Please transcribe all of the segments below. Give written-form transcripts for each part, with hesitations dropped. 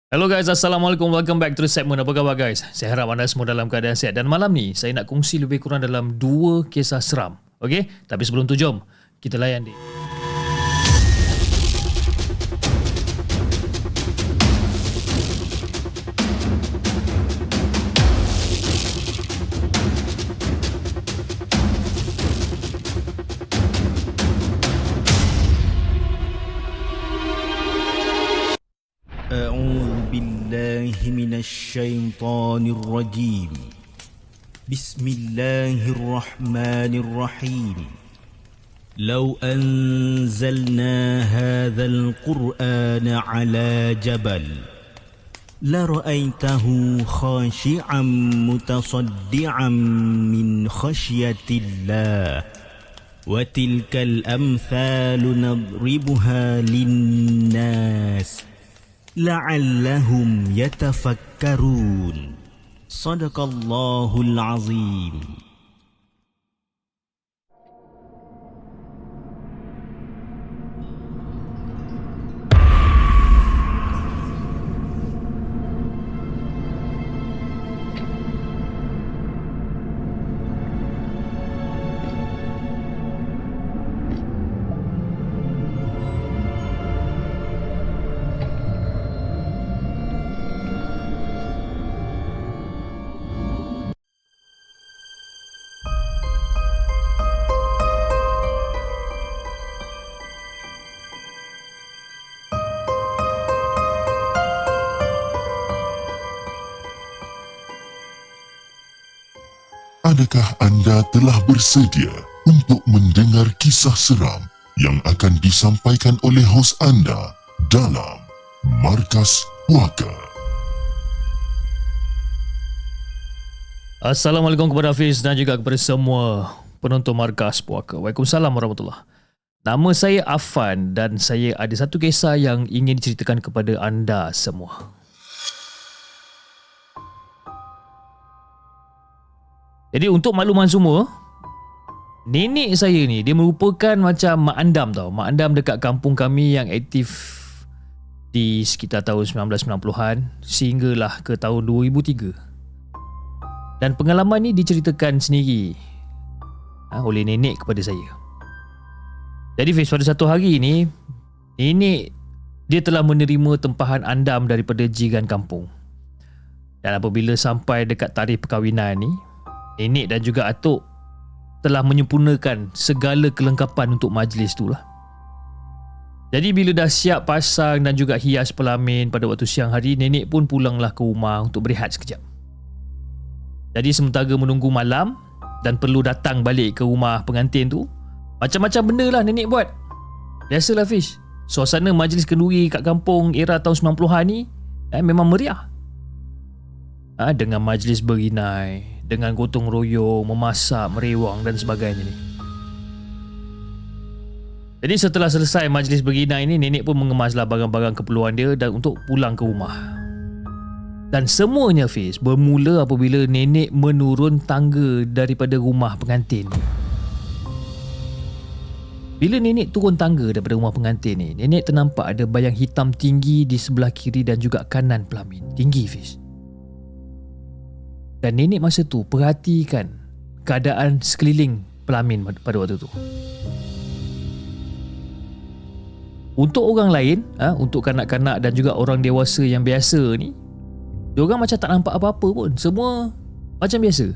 Hello guys, Assalamualaikum. Welcome back to the segment. Apa khabar guys? Saya harap anda semua dalam keadaan sihat. Dan malam ni, saya nak kongsi lebih kurang dalam 2 kisah seram. Okay? Tapi sebelum tu, jom kita layan dia. أعوذ بالله من الشيطان الرجيم بسم الله الرحمن الرحيم لو أنزلنا هذا القرآن على جبل لرأيته خاشعا متصدعا من خشية الله وتلك الأمثال نضربها للناس لعلهم يتفكرون صدق الله العظيم. Adakah anda telah bersedia untuk mendengar kisah seram yang akan disampaikan oleh hos anda dalam Markas Puaka? Assalamualaikum kepada Hafiz dan juga kepada semua penonton Markas Puaka. Waalaikumsalam warahmatullahi. Nama saya Afan dan saya ada satu kisah yang ingin diceritakan kepada anda semua. Jadi untuk makluman semua, nenek saya ni dia merupakan macam Mak Andam tau. Mak Andam dekat kampung kami yang aktif di sekitar tahun 1990-an sehinggalah ke tahun 2003. Dan pengalaman ni diceritakan sendiri oleh nenek kepada saya. Jadi Fiz, pada satu hari ni, nenek dia telah menerima tempahan andam daripada jiran kampung. Dan apabila sampai dekat tarikh perkahwinan ni, nenek dan juga atuk telah menyempurnakan segala kelengkapan untuk majlis tu lah. Jadi bila dah siap pasang dan juga hias pelamin pada waktu siang hari, nenek pun pulanglah ke rumah untuk berehat sekejap. Jadi sementara menunggu malam dan perlu datang balik ke rumah pengantin tu, macam-macam benda lah nenek buat. Biasalah Fish, suasana majlis kenduri kat kampung era tahun 90-an ni memang meriah. Dengan majlis berinai, dengan gotong royong, memasak, merewang dan sebagainya ni. Jadi setelah selesai majlis berinai ni, nenek pun mengemaslah barang-barang keperluan dia dan untuk pulang ke rumah. Dan semuanya Fiz bermula apabila nenek menurun tangga daripada rumah pengantin ni. Bila nenek turun tangga daripada rumah pengantin ni, nenek ternampak ada bayang hitam tinggi di sebelah kiri dan juga kanan pelamin. Tinggi Fiz. Dan nenek masa tu perhatikan keadaan sekeliling pelamin pada waktu tu. Untuk orang lain, untuk kanak-kanak dan juga orang dewasa yang biasa ni, diorang macam tak nampak apa-apa pun. Semua macam biasa,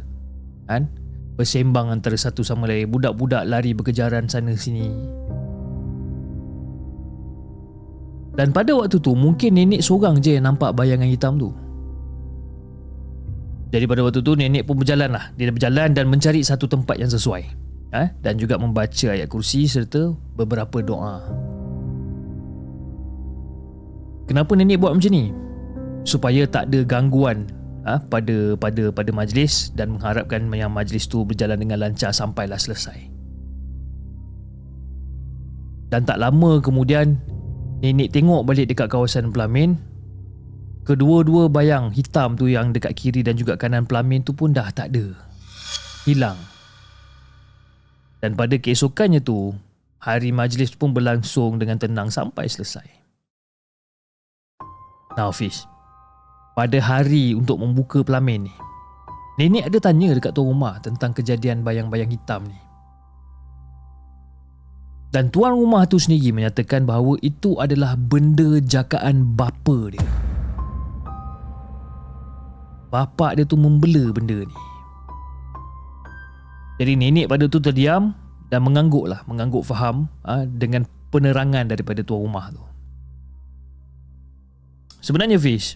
kan? Bersembang antara satu sama lain. Budak-budak lari berkejaran sana sini. Dan pada waktu tu mungkin nenek seorang je yang nampak bayangan hitam tu. Jadi pada waktu tu nenek pun berjalan lah. Dia berjalan dan mencari satu tempat yang sesuai, dan juga membaca ayat kursi serta beberapa doa. Kenapa nenek buat macam ni? Supaya tak ada gangguan pada majlis dan mengharapkan yang majlis tu berjalan dengan lancar sampailah selesai. Dan tak lama kemudian nenek tengok balik dekat kawasan pelamin. Kedua-dua bayang hitam tu yang dekat kiri dan juga kanan pelamin tu pun dah tak ada. Hilang. Dan pada keesokannya tu, hari majlis pun berlangsung dengan tenang sampai selesai. Now Fiz, pada hari untuk membuka pelamin ni, nenek ada tanya dekat tuan rumah tentang kejadian bayang-bayang hitam ni. Dan tuan rumah tu sendiri menyatakan bahawa itu adalah benda jagaan bapa dia. Bapa dia tu membela benda ni. Jadi nenek pada tu terdiam dan mengangguk faham dengan penerangan daripada tuan rumah tu. Sebenarnya Fish,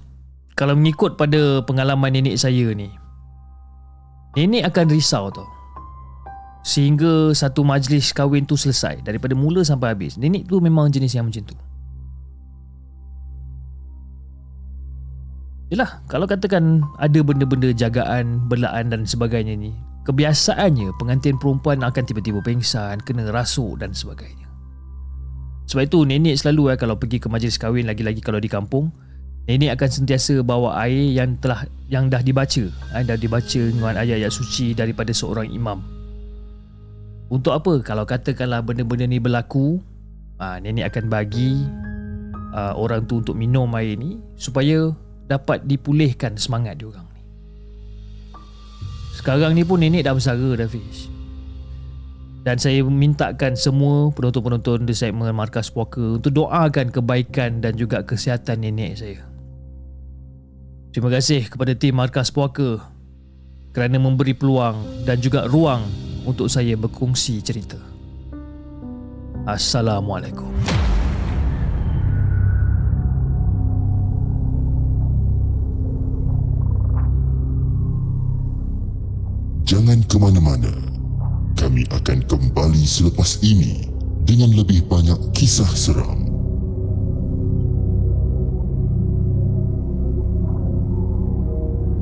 kalau mengikut pada pengalaman nenek saya ni, nenek akan risau tau. Sehingga satu majlis kahwin tu selesai, daripada mula sampai habis. Nenek tu memang jenis yang macam tu. Yelah, kalau katakan ada benda-benda jagaan, belaan dan sebagainya ni, kebiasaannya pengantin perempuan akan tiba-tiba pengsan, kena rasuk dan sebagainya. Sebab itu nenek selalu kalau pergi ke majlis kahwin, lagi-lagi kalau di kampung, nenek akan sentiasa bawa air yang dah dibaca dengan ayat-ayat suci daripada seorang imam. Untuk apa? Kalau katakanlah benda-benda ni berlaku, nenek akan bagi orang tu untuk minum air ni supaya dapat dipulihkan semangat diorang ni. Sekarang ni pun nenek dah bersara dah Fiz. Dan saya mintakan semua penonton-penonton di segmen Markas Puaka untuk doakan kebaikan dan juga kesihatan nenek saya. Terima kasih kepada tim Markas Puaka kerana memberi peluang dan juga ruang untuk saya berkongsi cerita. Assalamualaikum. Jangan ke mana-mana. Kami akan kembali selepas ini dengan lebih banyak kisah seram.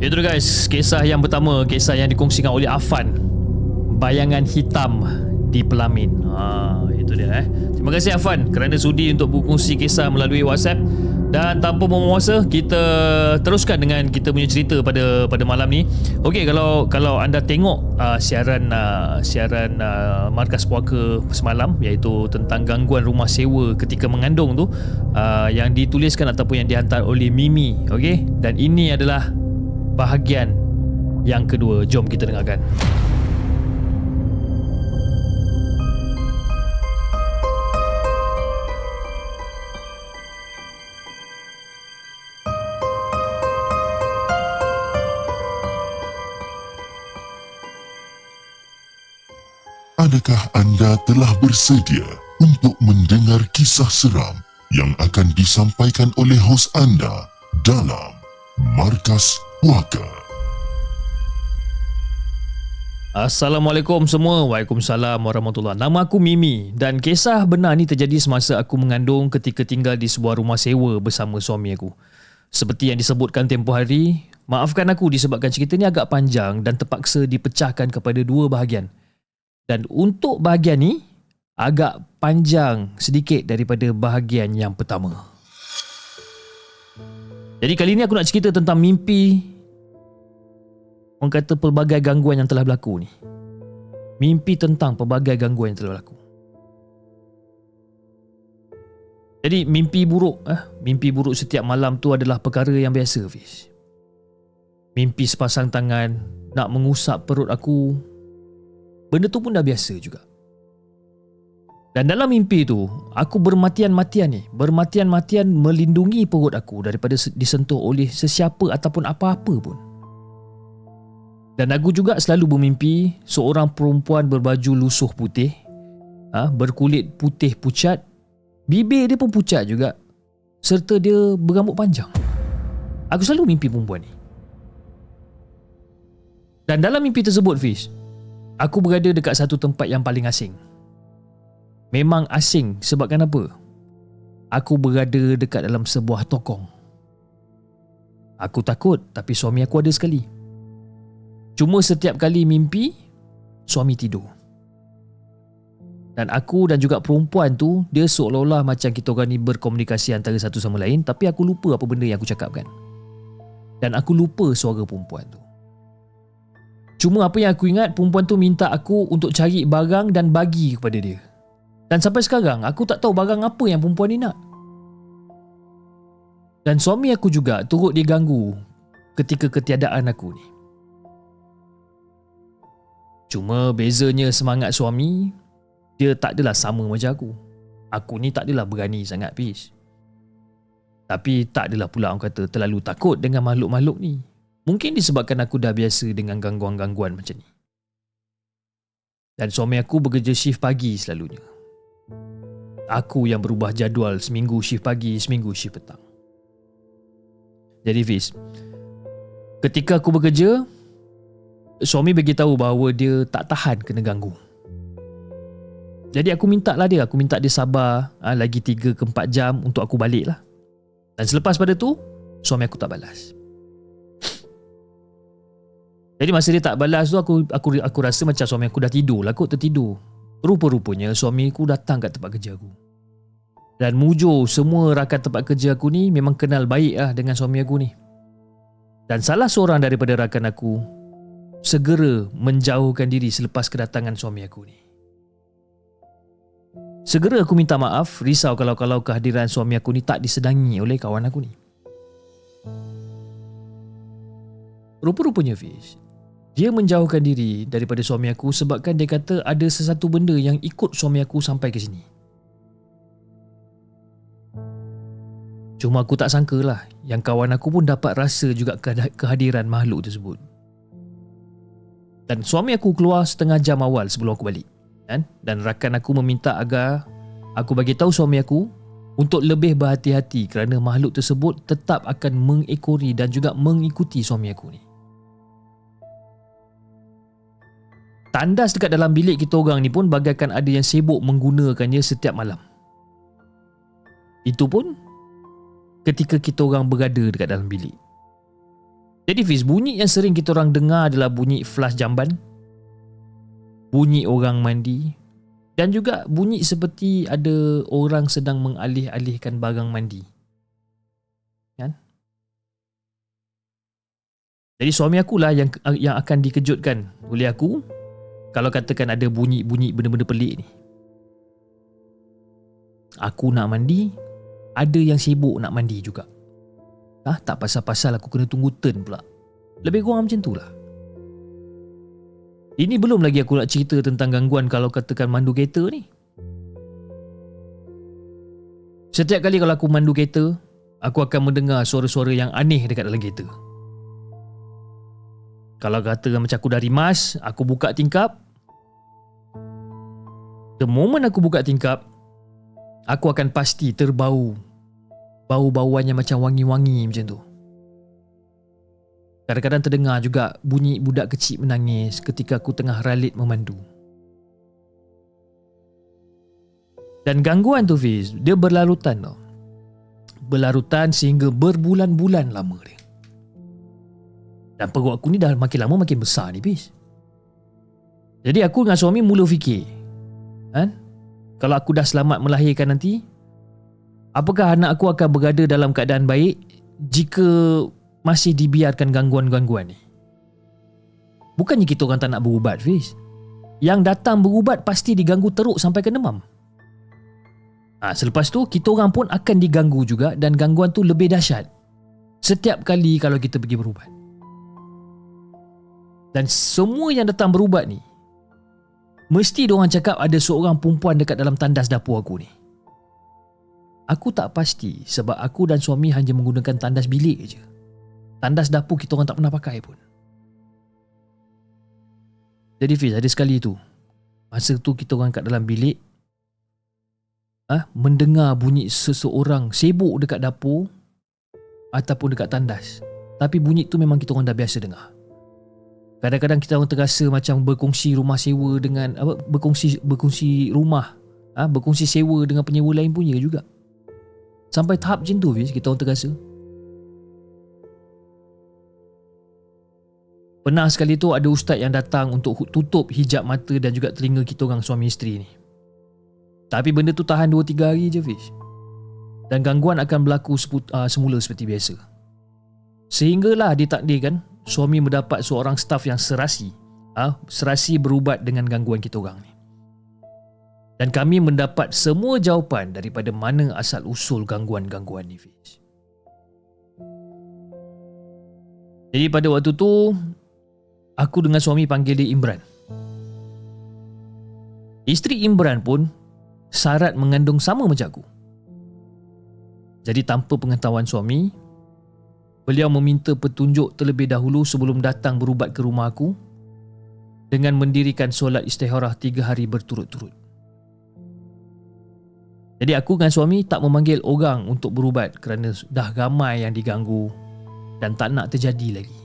Itu guys, kisah yang pertama, kisah yang dikongsikan oleh Afan, bayangan hitam di pelamin. Itu dia. Terima kasih Afan kerana sudi untuk berkongsi kisah melalui WhatsApp. Dan tanpa membuang masa, kita teruskan dengan kita punya cerita pada malam ni. Okey, kalau anda tengok siaran Markas Puaka semalam, iaitu tentang gangguan rumah sewa ketika mengandung tu, yang dituliskan ataupun yang dihantar oleh Mimi. Okey, dan ini adalah bahagian yang kedua. Jom kita dengarkan. Adakah anda telah bersedia untuk mendengar kisah seram yang akan disampaikan oleh hos anda dalam Markas Puaka? Assalamualaikum semua. Waalaikumsalam warahmatullahi. Nama aku Mimi dan kisah benar ni terjadi semasa aku mengandung ketika tinggal di sebuah rumah sewa bersama suami aku. Seperti yang disebutkan tempoh hari, maafkan aku disebabkan cerita ni agak panjang dan terpaksa dipecahkan kepada dua bahagian. Dan untuk bahagian ni agak panjang sedikit daripada bahagian yang pertama. Jadi kali ni aku nak cerita tentang mimpi, orang kata pelbagai gangguan yang telah berlaku ni. Mimpi tentang pelbagai gangguan yang telah berlaku. Jadi mimpi buruk setiap malam tu adalah perkara yang biasa, Fiz. Mimpi sepasang tangan nak mengusap perut aku, benda tu pun dah biasa juga. Dan dalam mimpi tu, aku bermatian-matian melindungi perut aku daripada disentuh oleh sesiapa ataupun apa-apa pun. Dan aku juga selalu bermimpi seorang perempuan berbaju lusuh putih, berkulit putih pucat, bibir dia pun pucat juga, serta dia berambut panjang. Aku selalu mimpi perempuan ni. Dan dalam mimpi tersebut, Fiz, aku berada dekat satu tempat yang paling asing. Memang asing sebabkan apa? Aku berada dekat dalam sebuah tokong. Aku takut tapi suami aku ada sekali. Cuma setiap kali mimpi, suami tidur. Dan aku dan juga perempuan tu, dia seolah-olah macam kita orang ni berkomunikasi antara satu sama lain, tapi aku lupa apa benda yang aku cakapkan. Dan aku lupa suara perempuan tu. Cuma apa yang aku ingat, perempuan tu minta aku untuk cari barang dan bagi kepada dia. Dan sampai sekarang, aku tak tahu barang apa yang perempuan ni nak. Dan suami aku juga turut dia ganggu ketika ketiadaan aku ni. Cuma bezanya semangat suami, dia tak adalah sama macam aku. Aku ni tak adalah berani sangat, Fiz. Tapi tak adalah pula orang kata terlalu takut dengan makhluk-makhluk ni. Mungkin disebabkan aku dah biasa dengan gangguan-gangguan macam ni. Dan suami aku bekerja shift pagi selalunya. Aku yang berubah jadual, seminggu shift pagi, seminggu shift petang. Jadi Fiz, ketika aku bekerja, suami beritahu bahawa dia tak tahan kena ganggu. Jadi aku minta dia sabar lagi 3 ke 4 jam untuk aku balik lah. Dan selepas pada tu, suami aku tak balas. Jadi masa dia tak balas tu, aku rasa macam suami aku dah tidur lah kot, tertidur. Rupa-rupanya suami aku datang kat tempat kerja aku. Dan mujur semua rakan tempat kerja aku ni memang kenal baik lah dengan suami aku ni. Dan salah seorang daripada rakan aku segera menjauhkan diri selepas kedatangan suami aku ni. Segera aku minta maaf, risau kalau kehadiran suami aku ni tak disedangi oleh kawan aku ni. Rupa-rupanya Fiz, dia menjauhkan diri daripada suami aku sebabkan dia kata ada sesuatu benda yang ikut suami aku sampai ke sini. Cuma aku tak sangka lah yang kawan aku pun dapat rasa juga kehadiran makhluk tersebut. Dan suami aku keluar setengah jam awal sebelum aku balik. Dan rakan aku meminta agar aku bagi tahu suami aku untuk lebih berhati-hati kerana makhluk tersebut tetap akan mengekori dan juga mengikuti suami aku ni. Tandas dekat dalam bilik kita orang ni pun bagaikan ada yang sibuk menggunakannya setiap malam. Itu pun ketika kita orang berada dekat dalam bilik. Jadi Fiz, bunyi yang sering kita orang dengar adalah bunyi flash jamban, bunyi orang mandi dan juga bunyi seperti ada orang sedang mengalih-alihkan barang mandi. Kan? Jadi suami akulah yang akan dikejutkan oleh aku kalau katakan ada bunyi-bunyi benda-benda pelik ni. Aku nak mandi, ada yang sibuk nak mandi juga. Tak pasal-pasal aku kena tunggu turn pula. Lebih kurang macam tu lah. Ini belum lagi aku nak cerita tentang gangguan kalau katakan mandu kereta ni. Setiap kali kalau aku mandu kereta, aku akan mendengar suara-suara yang aneh dekat dalam kereta. Kalau kata macam aku dah rimas, aku buka tingkap. The moment aku buka tingkap, aku akan pasti terbau. Bau-bauannya macam wangi-wangi macam tu. Kadang-kadang terdengar juga bunyi budak kecil menangis ketika aku tengah ralit memandu. Dan gangguan tu Fiz, dia berlarutan tau. Berlarutan sehingga berbulan-bulan lama dia. Dan perut aku ni dah makin lama makin besar ni Fiz. Jadi aku dengan suami mula fikir, kalau aku dah selamat melahirkan nanti, apakah anak aku akan berada dalam keadaan baik jika masih dibiarkan gangguan-gangguan ni? Bukannya kita orang tak nak berubat Fiz. Yang datang berubat pasti diganggu teruk sampai kena demam. Selepas tu kita orang pun akan diganggu juga dan gangguan tu lebih dahsyat setiap kali kalau kita pergi berubat. Dan semua yang datang berubat ni mesti diorang cakap ada seorang perempuan dekat dalam tandas dapur aku ni. Aku tak pasti sebab aku dan suami hanya menggunakan tandas bilik je. Tandas dapur kita orang tak pernah pakai pun. Jadi Fiz, ada sekali tu, masa tu kita orang kat dalam bilik, mendengar bunyi seseorang sibuk dekat dapur ataupun dekat tandas. Tapi bunyi tu memang kita orang dah biasa dengar. Kadang-kadang kita orang terasa macam berkongsi rumah sewa dengan berkongsi rumah, berkongsi sewa dengan penyewa lain punya juga. Sampai tahap macam tu Fiz, kita orang terasa. Pernah sekali tu ada ustaz yang datang untuk tutup hijab mata dan juga telinga kita orang suami isteri ni. Tapi benda tu tahan 2-3 hari je Fiz. Dan gangguan akan berlaku semula seperti biasa. Sehinggalah ditakdirkan suami mendapat seorang staf yang serasi berubat dengan gangguan kita orang ni. Dan kami mendapat semua jawapan daripada mana asal usul gangguan-gangguan ni Fiz. Jadi pada waktu tu, aku dengan suami panggil dia Imran. Isteri Imran pun syarat mengandung sama macam aku. Jadi tanpa pengetahuan suami, beliau meminta petunjuk terlebih dahulu sebelum datang berubat ke rumah aku dengan mendirikan solat istikharah 3 hari berturut-turut. Jadi aku dengan suami tak memanggil orang untuk berubat kerana dah ramai yang diganggu dan tak nak terjadi lagi.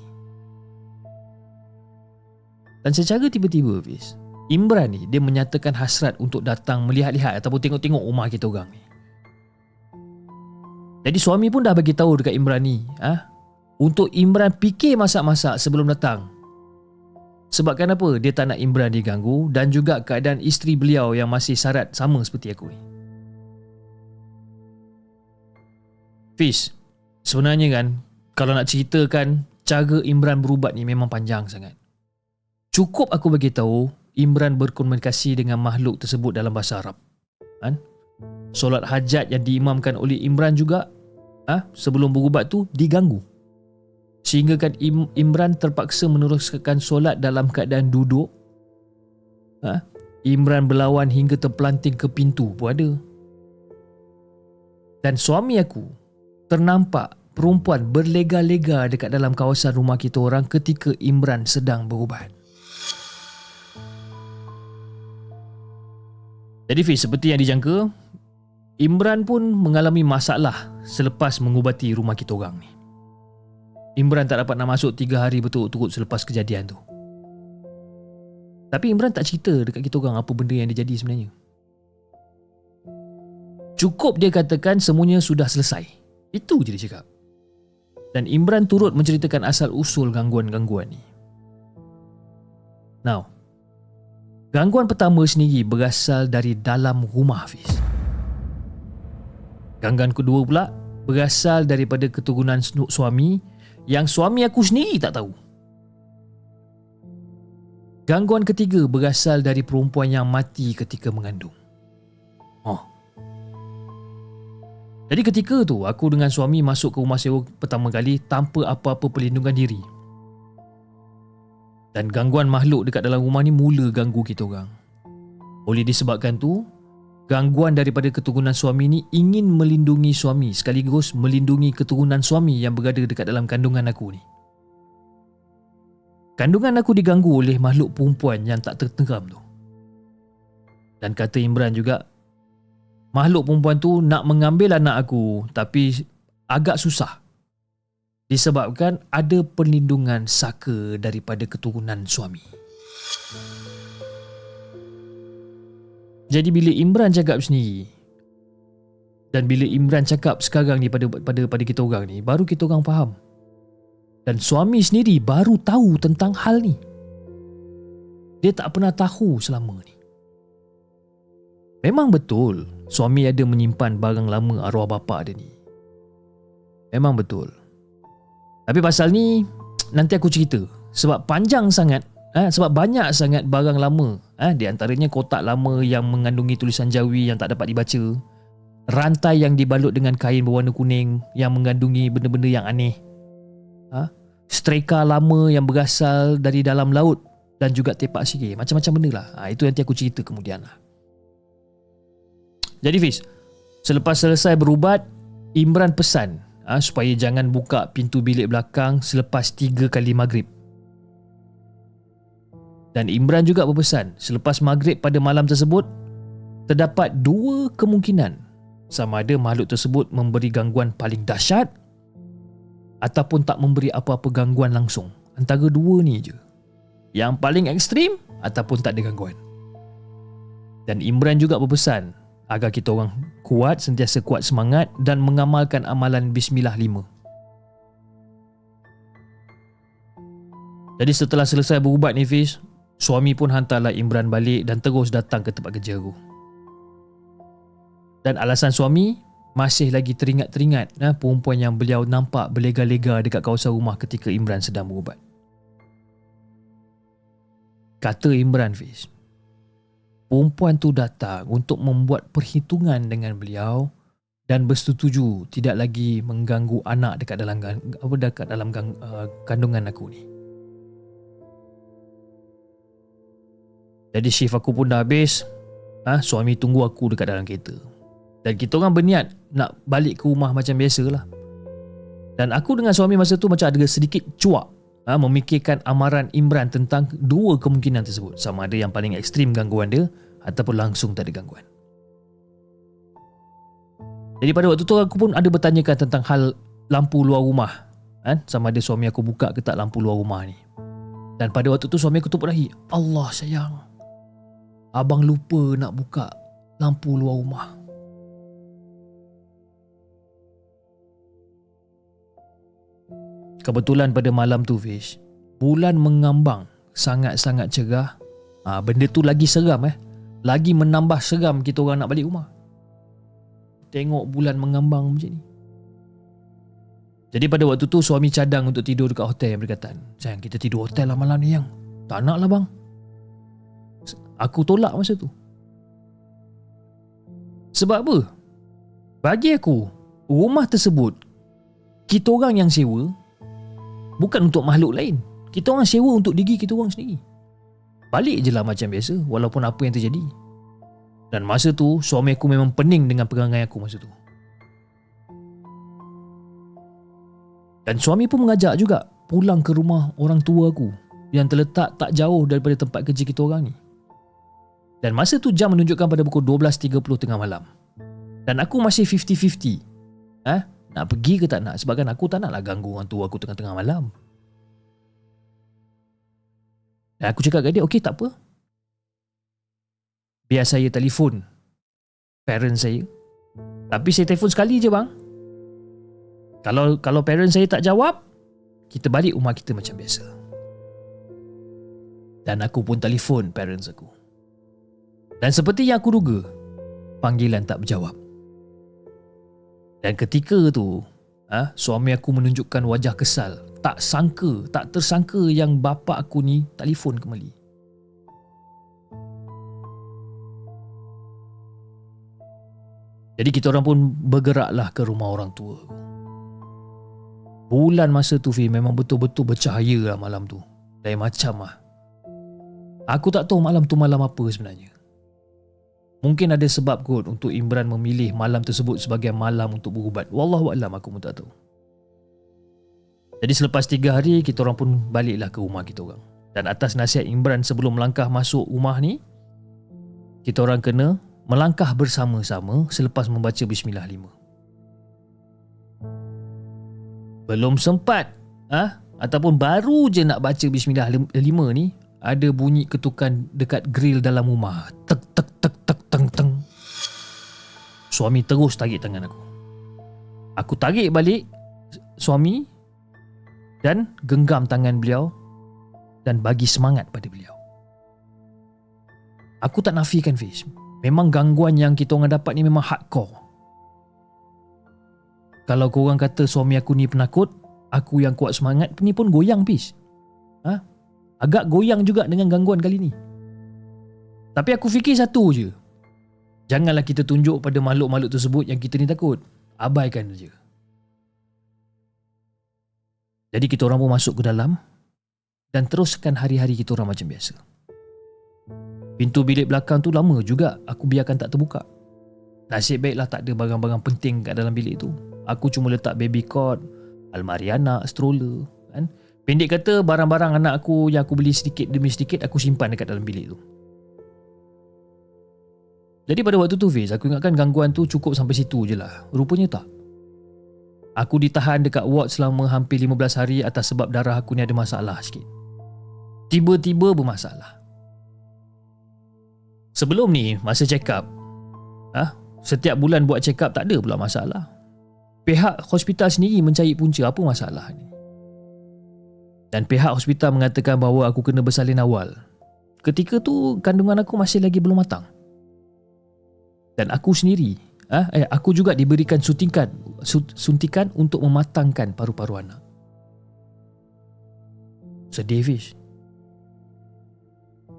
Dan secara tiba-tiba, Fiz, Imran ni dia menyatakan hasrat untuk datang melihat-lihat ataupun tengok-tengok rumah kita orang ni. Jadi suami pun dah bagi tahu dekat Imran ni, untuk Imran fikir masak-masak sebelum datang. Sebab kenapa? Dia tak nak Imran diganggu dan juga keadaan isteri beliau yang masih syarat sama seperti aku ni. Fiz, sebenarnya kan, kalau nak ceritakan cara Imran berubat ni memang panjang sangat. Cukup aku bagi tahu Imran berkomunikasi dengan makhluk tersebut dalam bahasa Arab. Solat hajat yang diimamkan oleh Imran juga sebelum berubat tu diganggu. Sehingga kan Imran terpaksa meneruskan solat dalam keadaan duduk. Imran berlawan hingga terpelanting ke pintu pun ada. Dan suami aku ternampak perempuan berlega-lega dekat dalam kawasan rumah kita orang ketika Imran sedang berubat. Jadi Fiz, seperti yang dijangka, Imran pun mengalami masalah selepas mengubati rumah kita orang ni. Imran tak dapat nak masuk 3 hari berturut-turut selepas kejadian tu. Tapi Imran tak cerita dekat kita orang apa benda yang dia jadi sebenarnya. Cukup dia katakan semuanya sudah selesai. Itu je dia cakap. Dan Imran turut menceritakan asal-usul gangguan-gangguan ni. Now, gangguan pertama sendiri berasal dari dalam rumah, Hafiz. Gangguan kedua pula berasal daripada keturunan suami yang suami aku sendiri tak tahu. Gangguan ketiga berasal dari perempuan yang mati ketika mengandung. Jadi ketika tu aku dengan suami masuk ke rumah sewa pertama kali tanpa apa-apa perlindungan diri. Dan gangguan makhluk dekat dalam rumah ni mula ganggu kita orang. Oleh disebabkan tu, gangguan daripada keturunan suami ni ingin melindungi suami sekaligus melindungi keturunan suami yang berada dekat dalam kandungan aku ni. Kandungan aku diganggu oleh makhluk perempuan yang tak terteram tu. Dan kata Imran juga, makhluk perempuan tu nak mengambil anak aku tapi agak susah disebabkan ada perlindungan saka daripada keturunan suami. Jadi bila Imran cakap sendiri dan bila Imran cakap sekarang ni pada kita orang ni, baru kita orang faham. Dan suami sendiri baru tahu tentang hal ni. Dia tak pernah tahu selama ni. Memang betul suami ada menyimpan barang lama arwah bapa dia ni. Memang betul. Tapi pasal ni nanti aku cerita sebab panjang sangat, sebab banyak sangat barang lama, di antaranya kotak lama yang mengandungi tulisan Jawi yang tak dapat dibaca, rantai yang dibalut dengan kain berwarna kuning yang mengandungi benda-benda yang aneh, streka lama yang berasal dari dalam laut dan juga tepak sihir, macam-macam benda lah. Itu nanti aku cerita kemudian lah. Jadi Fiz, selepas selesai berubat, Imran pesan supaya jangan buka pintu bilik belakang selepas 3 kali maghrib. Dan Imran juga berpesan selepas maghrib pada malam tersebut, terdapat 2 kemungkinan sama ada makhluk tersebut memberi gangguan paling dahsyat ataupun tak memberi apa-apa gangguan langsung. Antara 2 ni je. Yang paling ekstrim ataupun tak ada gangguan. Dan Imran juga berpesan agar kita orang sentiasa kuat semangat dan mengamalkan amalan Bismillah 5. Jadi setelah selesai berubat ni Fiz, suami pun hantarlah Imran balik dan terus datang ke tempat kerja aku. Dan alasan suami masih lagi teringat-teringat perempuan yang beliau nampak berlega-lega dekat kawasan rumah ketika Imran sedang berubat. Kata Imran Fiz, perempuan tu datang untuk membuat perhitungan dengan beliau dan bersetuju tidak lagi mengganggu anak dekat dalam kandungan aku ni. Jadi shift aku pun dah habis. Suami tunggu aku dekat dalam kereta. Dan kita orang berniat nak balik ke rumah macam biasalah. Dan aku dengan suami masa tu macam ada sedikit cuak memikirkan amaran Imran tentang dua kemungkinan tersebut. Sama ada yang paling ekstrim gangguan dia ataupun langsung tak ada gangguan. Jadi pada waktu tu aku pun ada bertanyakan tentang hal lampu luar rumah. Sama ada suami aku buka ke tak lampu luar rumah ni. Dan pada waktu tu suami aku tepuk dahi. Allah sayang, abang lupa nak buka lampu luar rumah. Kebetulan pada malam tu Fish, bulan mengambang sangat-sangat cerah. Benda tu lagi seram lagi menambah seram kita orang nak balik rumah. Tengok bulan mengambang macam ni. Jadi pada waktu tu suami cadang untuk tidur dekat hotel yang berdekatan. Sayang, kita tidur hotel lah malam ni yang. Tak nak lah bang. Aku tolak masa tu. Sebab apa? Bagi aku, rumah tersebut kita orang yang sewa, bukan untuk makhluk lain. Kita orang sewa untuk diri kita orang sendiri. Balik je lah macam biasa walaupun apa yang terjadi. Dan masa tu suami aku memang pening dengan perangai aku masa tu. Dan suami pun mengajak juga pulang ke rumah orang tua aku yang terletak tak jauh daripada tempat kerja kita orang ni. Dan masa tu jam menunjukkan pada pukul 12.30 tengah malam. Dan aku masih 50-50. Nak pergi ke tak nak? Sebab kan aku tak naklah ganggu orang tua aku tengah-tengah malam. Dan aku cakap kat dia, okey tak apa. Biar saya telefon parents saya. Tapi saya telefon sekali je bang. Kalau parents saya tak jawab, kita balik rumah kita macam biasa. Dan aku pun telefon parents aku. Dan seperti yang aku duga, panggilan tak berjawab. Dan ketika tu, suami aku menunjukkan wajah kesal. Tak tersangka yang bapa aku ni telefon kembali. Jadi kita orang pun bergeraklah ke rumah orang tua. Bulan masa tu memang betul-betul bercahaya lah malam tu. Lain macam lah. Aku tak tahu malam tu malam apa sebenarnya. Mungkin ada sebab kot untuk Imran memilih malam tersebut sebagai malam untuk berubat. Wallahualam, aku pun tak tahu. Jadi selepas 3 hari, kita orang pun baliklah ke rumah kita orang. Dan atas nasihat Imran sebelum melangkah masuk rumah ni, kita orang kena melangkah bersama-sama selepas membaca Bismillah 5. Belum sempat ataupun baru je nak baca Bismillah 5 ni, ada bunyi ketukan dekat grill dalam rumah. Tek tek tek tek teng teng. Suami terus tarik tangan aku. Aku tarik balik suami dan genggam tangan beliau dan bagi semangat pada beliau. Aku tak nafikan Fiz, memang gangguan yang kita orang dapat ni memang hardcore. Kalau korang kata suami aku ni penakut, aku yang kuat semangat ni pun goyang Fiz. Agak goyang juga dengan gangguan kali ni. Tapi aku fikir satu je, janganlah kita tunjuk pada makhluk-makhluk tersebut yang kita ni takut. Abaikan je. Jadi kita orang pun masuk ke dalam dan teruskan hari-hari kita orang macam biasa. Pintu bilik belakang tu lama juga aku biarkan tak terbuka. Nasib baiklah tak ada barang-barang penting kat dalam bilik tu. Aku cuma letak baby cot, almari anak, stroller kan. Pendek kata, barang-barang anak aku yang aku beli sedikit demi sedikit aku simpan dekat dalam bilik tu. Jadi pada waktu tu Fiz, aku ingatkan gangguan tu cukup sampai situ je lah. Rupanya tak. Aku ditahan dekat ward selama hampir 15 hari atas sebab darah aku ni ada masalah sikit. Tiba-tiba bermasalah. Sebelum ni, masa check up, setiap bulan buat check up tak ada pula masalah. Pihak hospital sendiri mencari punca apa masalah ni. Dan pihak hospital mengatakan bahawa aku kena bersalin awal. Ketika tu kandungan aku masih lagi belum matang. Dan aku sendiri, aku juga diberikan suntikan untuk mematangkan paru-paru anak. Sedih Fish.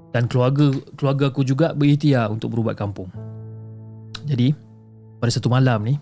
Dan keluarga aku juga berikhtiar untuk berubat kampung. Jadi pada satu malam ni,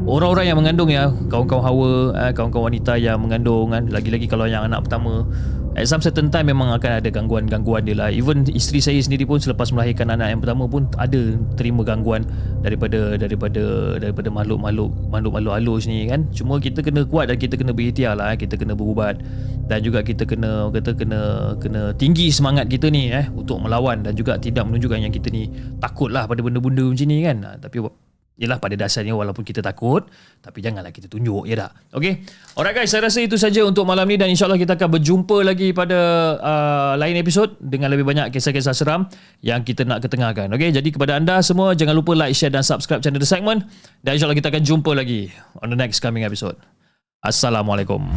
orang-orang yang mengandung ya, kawan-kawan hawa, kawan-kawan wanita yang mengandung kan, lagi-lagi kalau yang anak pertama, at some certain time memang akan ada gangguan-gangguan dia lah. Even isteri saya sendiri pun selepas melahirkan anak yang pertama pun ada terima gangguan daripada makhluk-makhluk halus ni kan. Cuma kita kena kuat dan kita kena berikhtiar lah, kita kena berubat dan juga kita kena tinggi semangat kita ni untuk melawan dan juga tidak menunjukkan yang kita ni takut lah pada benda-benda macam ni kan. Tapi yelah, pada dasarnya walaupun kita takut, tapi janganlah kita tunjuk, ya tak? Okay, alright guys, saya rasa itu saja untuk malam ni dan insyaAllah kita akan berjumpa lagi pada lain episod dengan lebih banyak kisah-kisah seram yang kita nak ketengahkan. Okay, jadi kepada anda semua, jangan lupa like, share dan subscribe channel The Segment dan insyaAllah kita akan jumpa lagi on the next coming episode. Assalamualaikum.